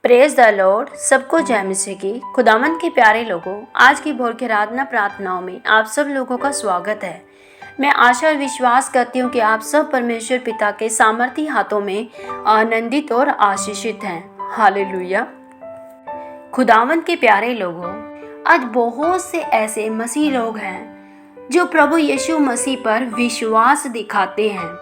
Praise the Lord. सबको जय मसीह की। खुदावंद के प्यारे लोगों, आज की भोर की आराधना प्रार्थनाओं में आप सब लोगों का स्वागत है। मैं आशा और विश्वास करती हूँ कि आप सब परमेश्वर पिता के सामर्थी हाथों में आनंदित और आशीषित हैं। हालेलुया। खुदावंद के प्यारे लोगों, आज बहुत से ऐसे मसीह लोग हैं जो प्रभु यीशु मसीह पर विश्वास दिखाते हैं।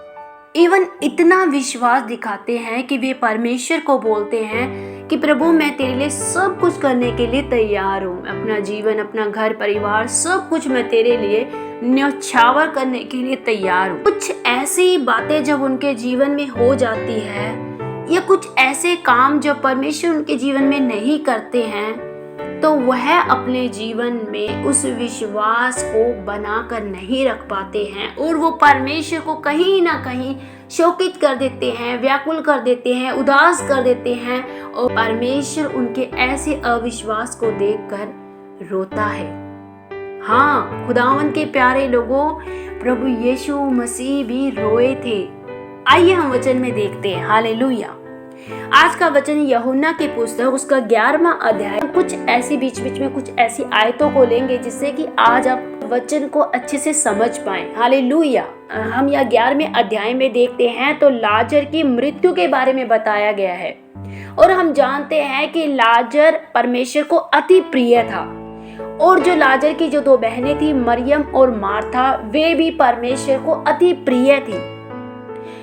इवन इतना विश्वास दिखाते हैं कि वे परमेश्वर को बोलते हैं कि प्रभु मैं तेरे लिए सब कुछ करने के लिए तैयार हूँ। अपना जीवन, अपना घर परिवार, सब कुछ मैं तेरे लिए न्यौछावर करने के लिए तैयार हूँ। कुछ ऐसी बातें जब उनके जीवन में हो जाती है या कुछ ऐसे काम जब परमेश्वर उनके जीवन में नहीं करते हैं तो वह अपने जीवन में उस विश्वास को बनाकर नहीं रख पाते हैं और वो परमेश्वर को कहीं ना कहीं शोकित कर देते हैं, व्याकुल कर देते हैं, उदास कर देते हैं और परमेश्वर उनके ऐसे अविश्वास को देखकर रोता है। हाँ, खुदावंद के प्यारे लोगों, प्रभु यीशु मसीह भी रोए थे। आइए हम वचन में देखते हैं। हालेलुया। आज का वचन यूहन्ना की पुस्तक उसका 11वां अध्याय। कुछ ऐसी बीच में कुछ ऐसी आयतों को लेंगे जिससे कि आज आप वचन को अच्छे से समझ पाएं। हालेलुया। हम यह 11वें अध्याय में देखते हैं तो लाजर की मृत्यु के बारे में बताया गया है और हम जानते हैं कि लाजर परमेश्वर को अति प्रिय था और जो लाजर की जो दो बहनें थी, मरियम और मार्था, वे भी परमेश्वर को अति प्रिय थी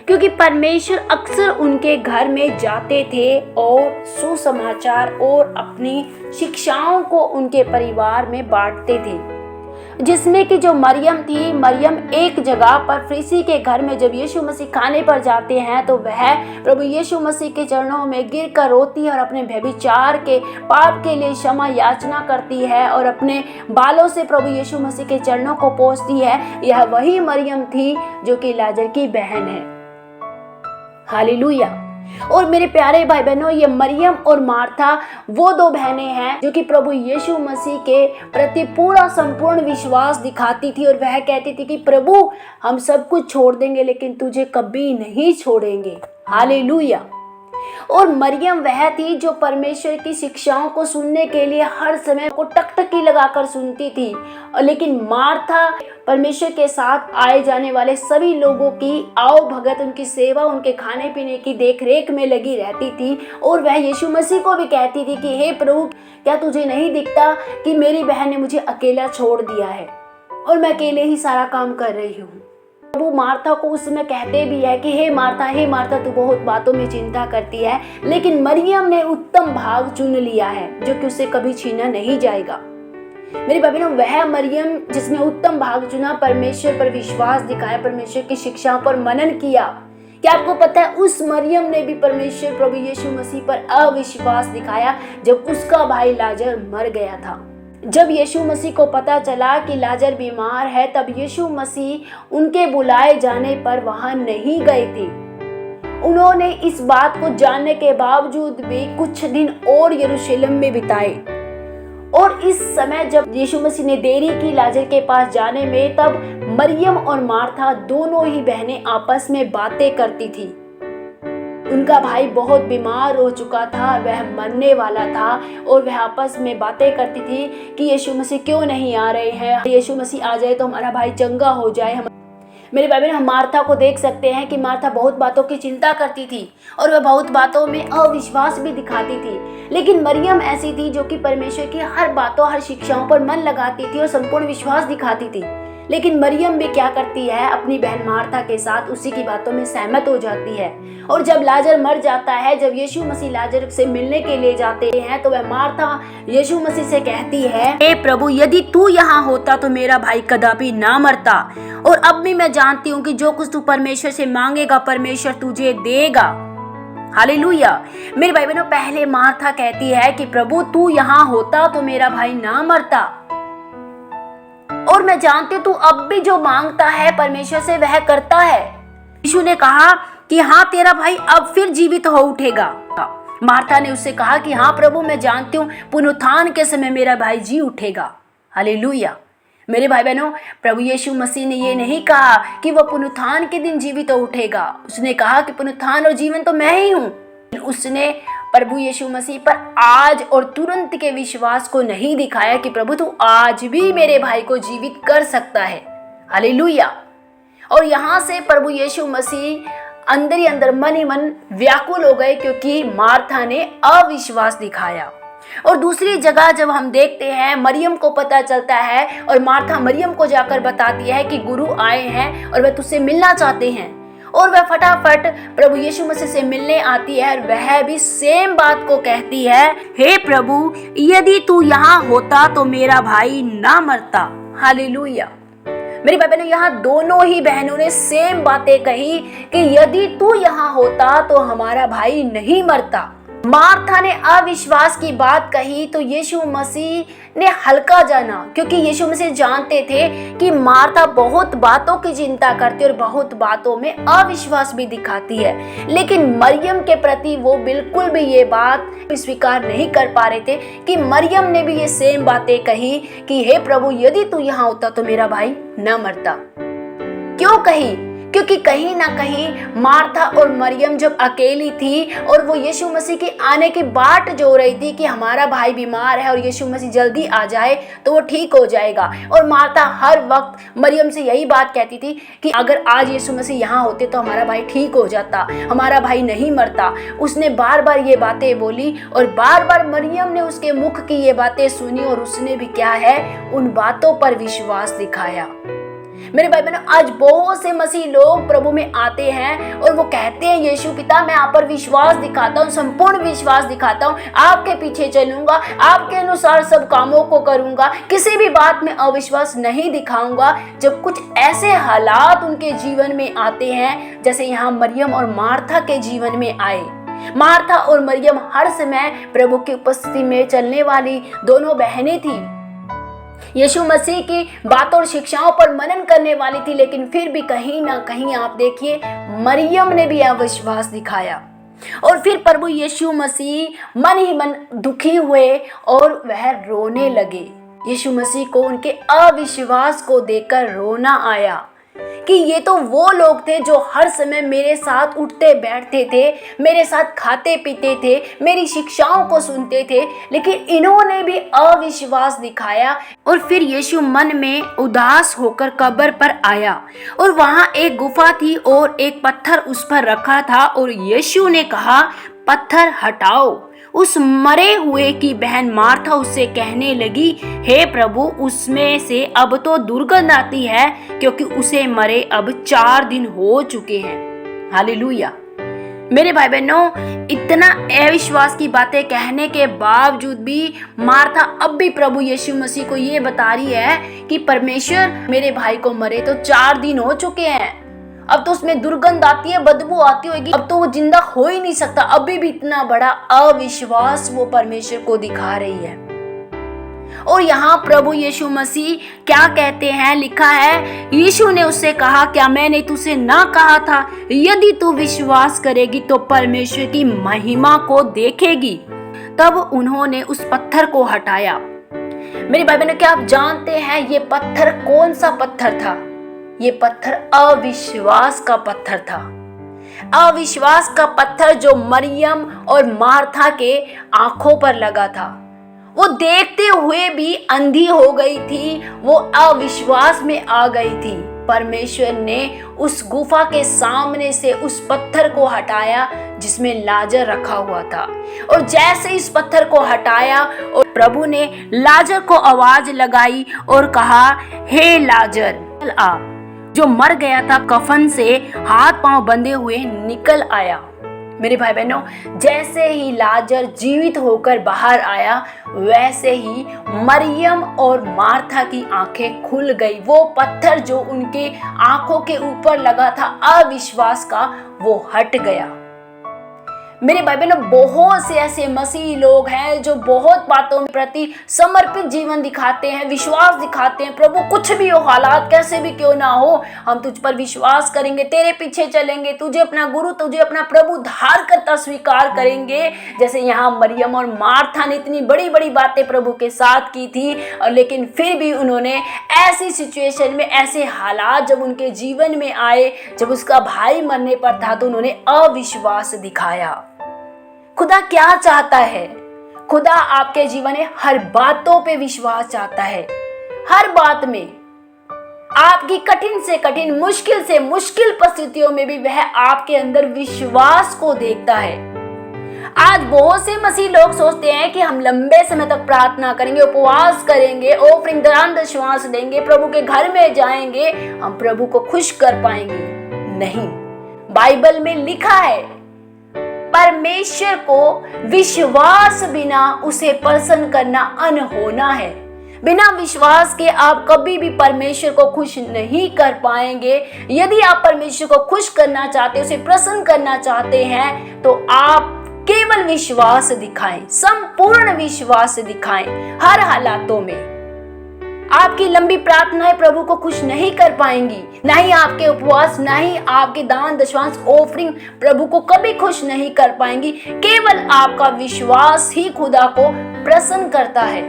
क्योंकि परमेश्वर अक्सर उनके घर में जाते थे और सुसमाचार और अपनी शिक्षाओं को उनके परिवार में बांटते थे। जिसमें कि जो मरियम थी, मरियम एक जगह पर फरीसी के घर में जब यीशु मसीह खाने पर जाते हैं तो वह प्रभु यीशु मसीह के चरणों में गिरकर रोती है और अपने व्यभिचार के पाप के लिए क्षमा याचना करती है और अपने बालों से प्रभु यीशु मसीह के चरणों को पोंछती है। यह वही मरियम थी जो कि लाजर की बहन है। हालेलुया। और मेरे प्यारे भाई बहनों, ये मरियम और मार्था वो दो बहनें हैं जो कि प्रभु यीशु मसीह के प्रति पूरा संपूर्ण विश्वास दिखाती थी और वह कहती थी कि प्रभु हम सब कुछ छोड़ देंगे लेकिन तुझे कभी नहीं छोड़ेंगे। हालेलुया। और मरियम वह थी जो परमेश्वर की शिक्षाओं को सुनने के लिए हर समय को टकटकी लगाकर सुनती थी, लेकिन मार्था परमेश्वर के साथ आए जाने वाले सभी लोगों की आओ भगत, उनकी सेवा, उनके खाने पीने की देखरेख में लगी रहती थी और वह यीशु मसीह को भी कहती थी कि हे प्रभु, क्या तुझे नहीं दिखता कि मेरी बहन ने मुझे अकेला छोड़ दिया है और मैं अकेले ही सारा काम कर रही हूँ। प्रभु मार्था को उस समय कहते भी है कि हे मार्था, तू बहुत बातों में चिंता करती है, लेकिन मरियम ने उत्तम भाग चुन लिया है जो कि उसे कभी छीना नहीं जाएगा। मेरी बहनों, वह मरियम जिसने उत्तम भाग चुना, परमेश्वर पर विश्वास दिखाया, परमेश्वर की शिक्षाओं पर मनन किया। क्या आपको पता है उस मरियम ने भी परमेश्वर प्रभु यीशु मसीह पर अविश्वास दिखाया जब उसका भाई लाजर मर गया था। जब यीशु मसीह को पता चला कि लाजर बीमार है तब यीशु मसीह उनके बुलाए जाने पर वहां नहीं गए थे। उन्होंने इस बात को जानने के बावजूद भी कुछ दिन और यरूशलेम में बिताए और इस समय जब यीशु मसीह ने देरी की लाजर के पास जाने में, तब मरियम और मार्था दोनों ही बहनें आपस में बातें करती थी। उनका भाई बहुत बीमार हो चुका था, वह मरने वाला था और वह आपस में बातें करती थी कि यीशु मसीह क्यों नहीं आ रहे हैं, यीशु मसीह आ जाए तो हमारा भाई चंगा हो जाए। मेरे भाई बहन, हम मार्था को देख सकते हैं कि मार्था बहुत बातों की चिंता करती थी और वह बहुत बातों में अविश्वास भी दिखाती थी, लेकिन मरियम ऐसी थी जो कि परमेश्वर की हर बातों, हर शिक्षाओं पर मन लगाती थी और संपूर्ण विश्वास दिखाती थी। लेकिन मरियम भी क्या करती है, अपनी बहन मार्था के साथ उसी की बातों में सहमत हो जाती है और जब लाजर मर जाता है, जब यीशु मसीह लाजर से मिलने के लिए जाते हैं तो वह मार्था यीशु मसीह से कहती है, हे प्रभु, यदि तू यहाँ होता तो मेरा भाई कदापि ना मरता और अब भी मैं जानती हूँ कि जो कुछ तू परमेश्वर से मांगेगा परमेश्वर तुझे देगा। हालेलुया। मेरे भाई बहनों, पहले मार्था कहती है कि प्रभु तू यहाँ होता तो मेरा भाई ना मरता और मैं जानती हूँ तू अब भी जो मांगता है परमेश्वर से वह करता है। यीशु ने कहा कि हाँ, तेरा भाई अब फिर जीवित हो उठेगा। मार्था ने उससे कहा कि हाँ प्रभु, मैं जानती हूँ पुनरुत्थान के समय मेरा भाई जी उठेगा। हालेलुया। मेरे भाई बहनों, प्रभु यीशु मसीह ने ये नहीं कहा कि वह पुनरुत्थान के दिन जीवित हो उठेगा। उसने कहा कि पुनरुत्थान और जीवन तो मैं ही हूँ। उसने प्रभु यीशु मसीह पर आज और तुरंत के विश्वास को नहीं दिखाया कि प्रभु तू आज भी मेरे भाई को जीवित कर सकता है। हालेलुया। और यहाँ से प्रभु यीशु मसीह अंदर ही अंदर मन ही मन व्याकुल हो गए, क्योंकि मार्था ने अविश्वास दिखाया। और दूसरी जगह जब हम देखते हैं, मरियम को पता चलता है और मार्था मरियम को जाकर बताती है कि गुरु आए हैं और वह तुझसे मिलना चाहते हैं, और वह फटाफट प्रभु यीशु मसीह से मिलने आती है और वह भी सेम बात को कहती है, हे प्रभु, यदि तू यहाँ होता तो मेरा भाई ना मरता। हालेलुया। मेरी बहनों, यहाँ दोनों ही बहनों ने सेम बातें कही कि यदि तू यहाँ होता तो हमारा भाई नहीं मरता। मार्था ने अविश्वास की बात कही तो यीशु मसीह ने हल्का जाना, क्योंकि यीशु मसीह जानते थे कि मार्था बहुत बातों की चिंता करती है और बहुत बातों में अविश्वास भी दिखाती है, लेकिन मरियम के प्रति वो बिल्कुल भी ये बात स्वीकार नहीं कर पा रहे थे कि मरियम ने भी ये सेम बातें कही कि हे प्रभु, यदि तू यहाँ होता तो मेरा भाई न मरता। क्यों कही? क्योंकि कहीं ना कहीं मार्था और मरियम जब अकेली थी और वो यीशु मसीह के आने की बाट जो रही थी कि हमारा भाई बीमार है और यीशु मसीह जल्दी आ जाए तो वो ठीक हो जाएगा, और मार्था हर वक्त मरियम से यही बात कहती थी कि अगर आज यीशु मसीह यहाँ होते तो हमारा भाई ठीक हो जाता, हमारा भाई नहीं मरता। उसने बार बार ये बातें बोली और बार बार मरियम ने उसके मुख की ये बातें सुनी और उसने भी क्या है, उन बातों पर विश्वास दिखाया। मेरे भाई बहनों, आज बहुत से मसीह लोग प्रभु में आते हैं और वो कहते हैं, यीशु पिता, मैं आप पर विश्वास दिखाता हूँ, संपूर्ण विश्वास दिखाता हूँ, आपके पीछे चलूंगा, आपके अनुसार सब कामों को करूंगा, किसी भी बात में अविश्वास नहीं दिखाऊंगा। जब कुछ ऐसे हालात उनके जीवन में आते हैं, जैसे यहाँ मरियम और मार्था के जीवन में आए। मार्था और मरियम हर समय प्रभु की उपस्थिति में चलने वाली दोनों बहनें थी, यीशु मसीह की बातों और शिक्षाओं पर मनन करने वाली थी, लेकिन फिर भी कहीं ना कहीं आप देखिए मरियम ने भी अविश्वास दिखाया। और फिर प्रभु यीशु मसीह मन ही मन दुखी हुए और वह रोने लगे। यीशु मसीह को उनके अविश्वास को देखकर रोना आया कि ये तो वो लोग थे जो हर समय मेरे साथ उठते बैठते थे, मेरे साथ खाते पीते थे, मेरी शिक्षाओं को सुनते थे, लेकिन इन्होंने भी अविश्वास दिखाया। और फिर यीशु मन में उदास होकर कब्र पर आया और वहां एक गुफा थी और एक पत्थर उस पर रखा था, और यीशु ने कहा, पत्थर हटाओ। उस मरे हुए की बहन मार्था उससे कहने लगी, हे प्रभु, उसमें से अब तो दुर्गंध आती है, क्योंकि उसे मरे अब 4 दिन हो चुके हैं। हालेलुया। मेरे भाई बहनों, इतना अविश्वास की बातें कहने के बावजूद भी मार्था अब भी प्रभु यीशु मसीह को ये बता रही है कि परमेश्वर, मेरे भाई को मरे तो 4 दिन हो चुके हैं, अब तो उसमें दुर्गंध आती है, बदबू आती होगी, अब तो वो जिंदा हो ही नहीं सकता। अभी भी इतना बड़ा अविश्वास वो परमेश्वर को दिखा रही है। और यहाँ प्रभु यीशु मसीह क्या कहते हैं, लिखा है, यीशु ने उससे कहा, क्या मैंने तुझसे ना कहा था, यदि तू विश्वास करेगी तो परमेश्वर की महिमा को देखेगी। तब उन्होंने उस पत्थर को हटाया। मेरे भाई बहनों, क्या आप जानते हैं ये पत्थर कौन सा पत्थर था? ये पत्थर अविश्वास का पत्थर था। अविश्वास का पत्थर जो मरियम और मार्था के आंखों पर लगा था। वो देखते हुए भी अंधी हो गई थी, वो अविश्वास में आ गई थी। परमेश्वर ने उस गुफा के सामने से उस पत्थर को हटाया जिसमें लाजर रखा हुआ था, और जैसे इस पत्थर को हटाया और प्रभु ने लाजर को आवाज लगाई और कहा, हे लाजर आ। जो मर गया था कफन से हाथ पांव बंधे हुए निकल आया। मेरे भाई बहनों, जैसे ही लाजर जीवित होकर बाहर आया, वैसे ही मरियम और मार्था की आंखें खुल गई। वो पत्थर जो उनके आंखों के ऊपर लगा था अविश्वास का, वो हट गया। मेरे भाई बहनों, बहुत से ऐसे मसीही लोग हैं जो बहुत बातों के प्रति समर्पित जीवन दिखाते हैं, विश्वास दिखाते हैं। प्रभु, कुछ भी हो, हालात कैसे भी क्यों ना हो, हम तुझ पर विश्वास करेंगे, तेरे पीछे चलेंगे, तुझे अपना गुरु, तुझे अपना प्रभु धार करता स्वीकार करेंगे। जैसे यहाँ मरियम और मार्था ने इतनी बड़ी बड़ी बातें प्रभु के साथ की थी, और लेकिन फिर भी उन्होंने ऐसी सिचुएशन में, ऐसे हालात जब उनके जीवन में आए, जब उसका भाई मरने पर था, तो उन्होंने अविश्वास दिखाया। खुदा क्या चाहता है? खुदा आपके जीवन में हर बातों पे विश्वास चाहता है। हर बात में, आपकी कठिन से कठिन, मुश्किल से मुश्किल परिस्थितियों में भी वह आपके अंदर विश्वास को देखता है। आज बहुत से मसीह लोग सोचते हैं कि हम लंबे समय तक प्रार्थना करेंगे, उपवास करेंगे, ऑफरिंग, दान दशमांश देंगे, प्रभु के घर में जाएंगे, हम प्रभु को खुश कर पाएंगे। नहीं, बाइबल में लिखा है परमेश्वर को विश्वास बिना उसे प्रसन्न करना अनहोना है। बिना विश्वास के आप कभी भी परमेश्वर को खुश नहीं कर पाएंगे। यदि आप परमेश्वर को खुश करना चाहते हैं, उसे प्रसन्न करना चाहते हैं, तो आप केवल विश्वास दिखाएं, संपूर्ण विश्वास दिखाएं। हर हालातों में आपकी लंबी प्रार्थनाएं प्रभु को खुश नहीं कर पाएंगी, ना ही आपके उपवास, ना ही आपके दान दशमांश ऑफरिंग प्रभु को कभी खुश नहीं कर पाएंगी। केवल आपका विश्वास ही खुदा को प्रसन्न करता है।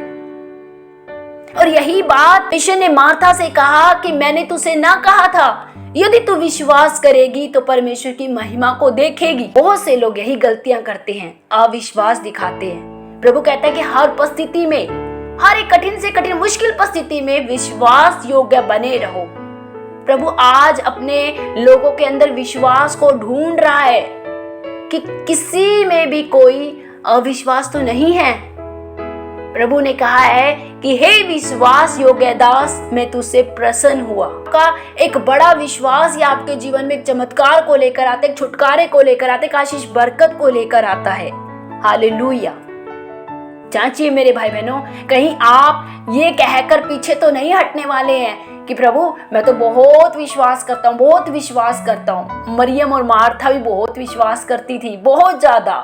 और यही बात परमेश्वर ने मार्था से कहा कि मैंने तुझसे ना कहा था, यदि तू विश्वास करेगी तो परमेश्वर की महिमा को देखेगी। बहुत से लोग यही गलतियां करते हैं, अविश्वास दिखाते हैं। प्रभु कहता है कि हर परिस्थिति में, हर एक कठिन से कठिन मुश्किल परिस्थिति में विश्वास योग्य बने रहो। प्रभु आज अपने लोगों के अंदर विश्वास को ढूंढ रहा है कि किसी में भी कोई अविश्वास तो नहीं है। प्रभु ने कहा है कि हे विश्वास योग्य दास, मैं तुझसे प्रसन्न हुआ। का एक बड़ा विश्वास ये आपके जीवन में एक चमत्कार को लेकर आता है, एक छुटकारे को लेकर आता है, एक आशीष बरकत को लेकर आता है। हालेलुया। जांचिए मेरे भाई बहनों, कहीं आप ये कहकर पीछे तो नहीं हटने वाले हैं कि प्रभु मैं तो बहुत विश्वास करता हूँ, बहुत विश्वास करता हूँ। मरियम और मार्था भी बहुत विश्वास करती थी, बहुत ज्यादा।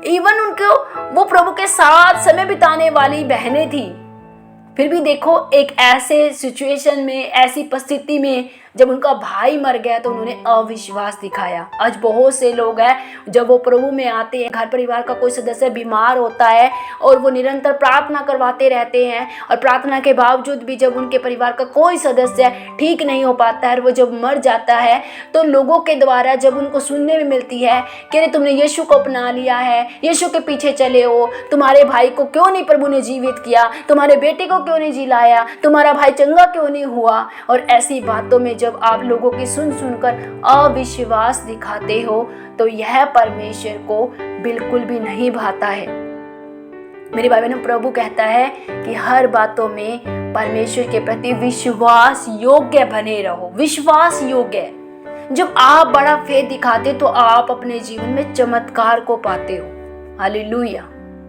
इवन उनको, वो प्रभु के साथ समय बिताने वाली बहनें थी। फिर भी देखो, एक ऐसे सिचुएशन में, ऐसी परिस्थिति में जब उनका भाई मर गया तो उन्होंने अविश्वास दिखाया। आज बहुत से लोग हैं, जब वो प्रभु में आते हैं, घर परिवार का कोई सदस्य बीमार होता है और वो निरंतर प्रार्थना करवाते रहते हैं, और प्रार्थना के बावजूद भी जब उनके परिवार का कोई सदस्य ठीक नहीं हो पाता है, वो जब मर जाता है, तो लोगों के द्वारा जब उनको सुनने में मिलती है कि अरे तुमने यीशु को अपना लिया है, यीशु के पीछे चले हो, तुम्हारे भाई को क्यों नहीं प्रभु ने जीवित किया, तुम्हारे बेटे को क्यों नहीं जिलाया, तुम्हारा भाई चंगा क्यों नहीं हुआ। और ऐसी बातों में जब आप लोगों की सुनकर अविश्वास दिखाते हो, तो यह परमेश्वर को बिल्कुल भी नहीं भाता है। मेरे भाई बहनों, प्रभु कहता है कि हर बातों में परमेश्वर के प्रति विश्वास योग्य बने रहो। विश्वास योग्य, जब आप बड़ा फेथ दिखाते तो आप अपने जीवन में चमत्कार को पाते हो। हालेलुया।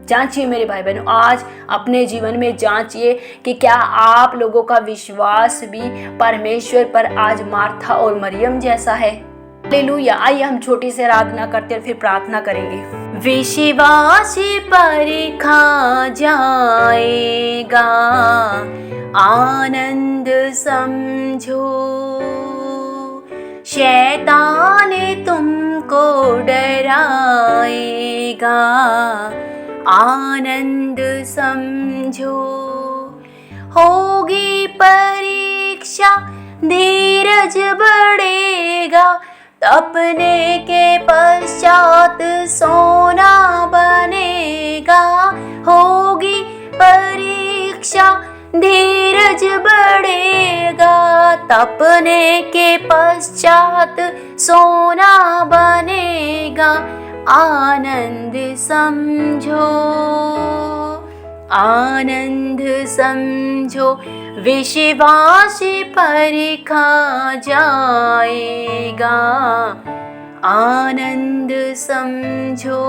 जांचिए मेरे भाई बहनों, आज अपने जीवन में जांचिए कि क्या आप लोगों का विश्वास भी परमेश्वर पर आज मार्था और मरियम जैसा है। हालेलुया। आइए हम छोटी सी आराधना करते हैं, फिर प्रार्थना करेंगे। विश्वास परखा जाएगा, आनंद समझो, शैतान तुमको डराएगा, आनंद समझो। होगी परीक्षा, धीरज बढ़ेगा, तपने के पश्चात सोना बनेगा। होगी परीक्षा, धीरज बढ़ेगा, तपने के पश्चात सोना बनेगा, आनंद समझो, आनंद समझो। विश्वास परखा जाएगा, आनंद समझो।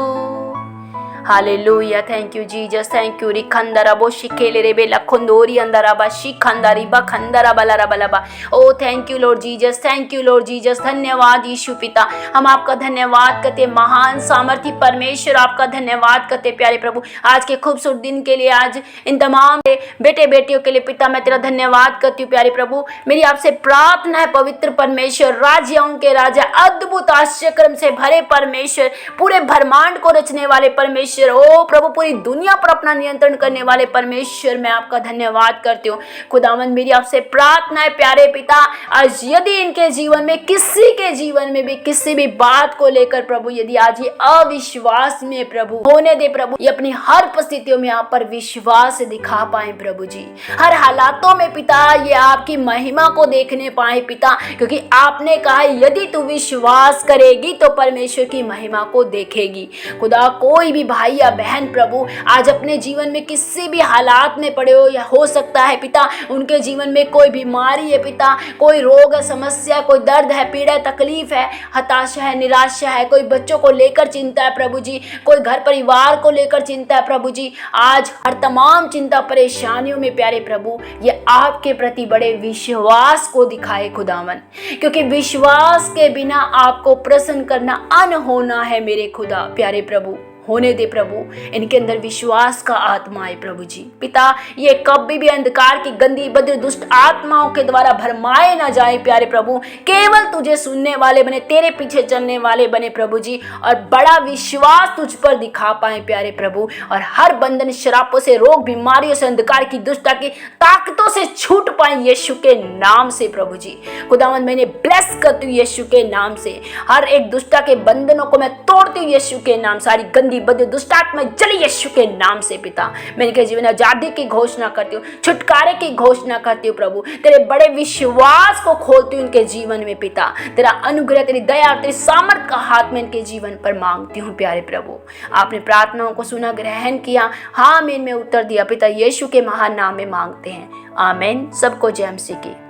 Hallelujah. Thank you Jesus, thank you. रिखंदरा बो शिकेले रे बे लखंदोरी अंदरा बा शिखंदारी बा खंदरा बलरा बलबा। Oh thank you Lord Jesus, thank you Lord Jesus. धन्यवाद यीशु पिता, हम आपका धन्यवाद करते, महान सामर्थी परमेश्वर आपका धन्यवाद करते प्यारे प्रभु, आज के खूबसूरत दिन के लिए, आज इन तमाम बेटे बेटियों के लिए पिता मैं तेरा धन्यवाद करती हूँ प्यारे प्रभु। मेरी आपसे प्रार्थना है पवित्र परमेश्वर, राजाओं के राजा, अद्भुत आश्चर्य से भरे परमेश्वर, पूरे ब्रह्मांड को रचने वाले परमेश्वर, परमेश्वर, ओ प्रभु पूरी दुनिया पर अपना नियंत्रण करने वाले परमेश्वर, मैं आपका धन्यवाद करती हूँ। खुदावन मेरी आपसे प्रार्थना है प्यारे पिता, आज यदि इनके जीवन में, किसी के जीवन में भी किसी भी बात को लेकर प्रभु यदि आज ये अविश्वास में प्रभु होने दे प्रभु, ये अपनी हर परिस्थितियों में आप पर विश्वास दिखा पाए प्रभु जी। हर हालातों में पिता ये आपकी महिमा को देखने पाए पिता, क्योंकि आपने कहा यदि तू विश्वास करेगी तो परमेश्वर की महिमा को देखेगी। खुदा कोई भी भाई या बहन प्रभु आज अपने जीवन में किसी भी हालात में पड़े हो, या हो सकता है पिता उनके जीवन में कोई बीमारी है पिता, कोई रोग है, समस्या, कोई दर्द है, पीड़ा, तकलीफ है, हताशा है, निराशा है, कोई बच्चों को लेकर चिंता है प्रभु जी, कोई घर परिवार को लेकर चिंता है प्रभु जी। आज हर तमाम चिंता परेशानियों में प्यारे प्रभु ये आपके प्रति बड़े विश्वास को दिखाए खुदावन, क्योंकि विश्वास के बिना आपको प्रसन्न करना अनहोना है मेरे खुदा। प्यारे प्रभु होने दे प्रभु इनके अंदर विश्वास का आत्मा है प्रभु जी। पिता ये कभी भी अंधकार की गंदी बद्र दुष्ट आत्माओं के द्वारा भरमाए ना जाए प्यारे प्रभु, केवल तुझे सुनने वाले बने, तेरे पीछे चलने वाले बने प्रभु जी, और बड़ा विश्वास तुझ पर दिखा पाए प्यारे प्रभु, और हर बंधन, शरापों से, रोग, बीमारियों से, अंधकार की दुष्टता की ताकतों से छूट पाए यीशु के नाम से प्रभु जी। खुदावन मैंने ब्लेस करती हूँ यीशु के नाम से, हर एक दुष्टता के बंधनों को मैं तोड़ती हूँ यीशु के नाम, सारी गंदी बदी दुष्ट आत्मा चली यीशु के नाम से पिता। मैं इनके जीवन आजादी की घोषणा करती हूँ, छुटकारे की घोषणा करती हूँ प्रभु, तेरे बड़े विश्वास को खोलती हूँ इनके जीवन में पिता, तेरा अनुग्रह, तेरी दया, तेरी सामर्थ का हाथ में इनके जीवन पर मांगती हूँ प्यारे प्रभु। आपने प्रार्थनाओं को सुना, ग्रहण किया, हाँ आमीन में उत्तर दिया पिता, यीशु के महान नाम में मांगते हैं, आमीन। सबको जय मसीह की।